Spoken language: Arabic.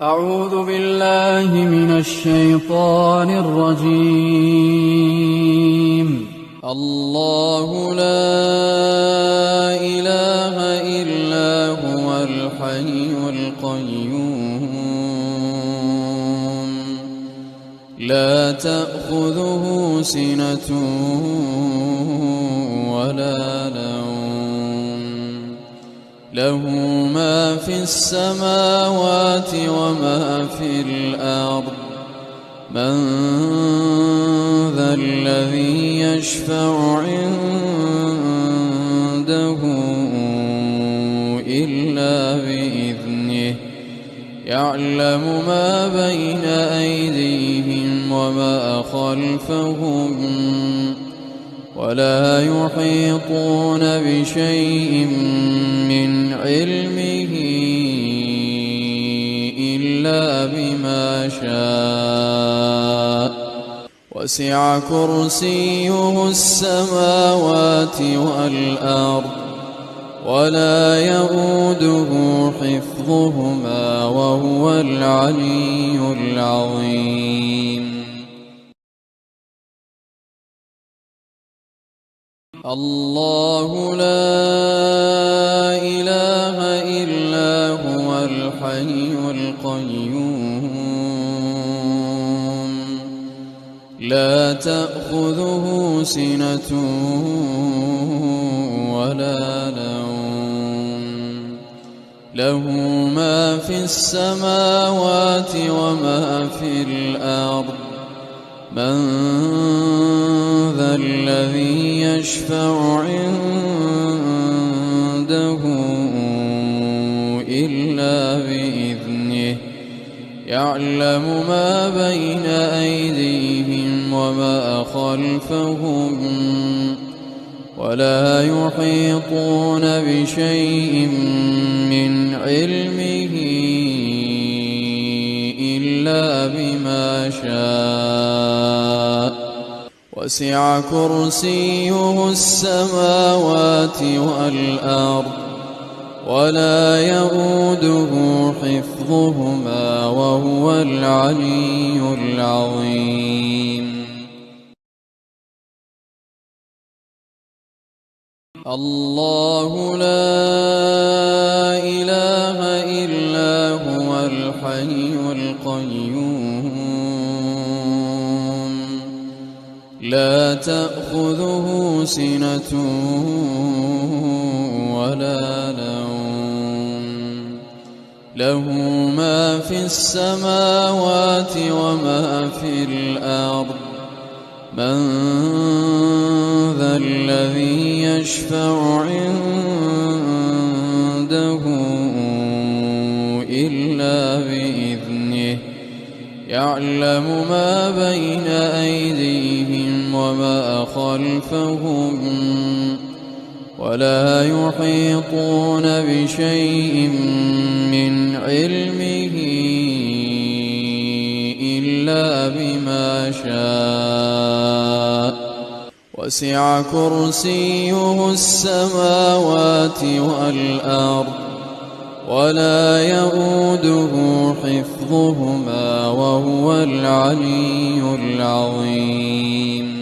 أعوذ بالله من الشيطان الرجيم. الله لا إله إلا هو الحي القيوم لا تأخذه سنة ولا نوم له ما في السماوات وما في الأرض من ذا الذي يشفع عنده إلا بإذنه يعلم ما بين أيديهم وما خلفهم ولا يحيطون بشيء من علمه إلا بما شاء وسع كرسيه السماوات والأرض ولا يؤوده حفظهما وهو العلي العظيم. الله لا إله إلا هو الحي القيوم لا تأخذه سنة ولا نوم له ما في السماوات وما في الأرض من ذا الذي يشفع عنده إلا بإذنه يعلم ما بين أيديهم وما خلفهم ولا يحيطون بشيء من علمه إلا بما شاء وسع كرسيه السماوات والأرض ولا يؤوده حفظهما وهو العلي العظيم. الله لا إله إلا هو الحي القيوم لا تأخذه سنة ولا نوم له ما في السماوات وما في الأرض من ذا الذي يشفع عنده إلا بإذنه يعلم ما بين أيديهم وما خلفهم ولا يحيطون بشيء من علمه إلا بما شاء وسع كرسيه السماوات والأرض ولا يؤوده حفظهما وهو العلي العظيم.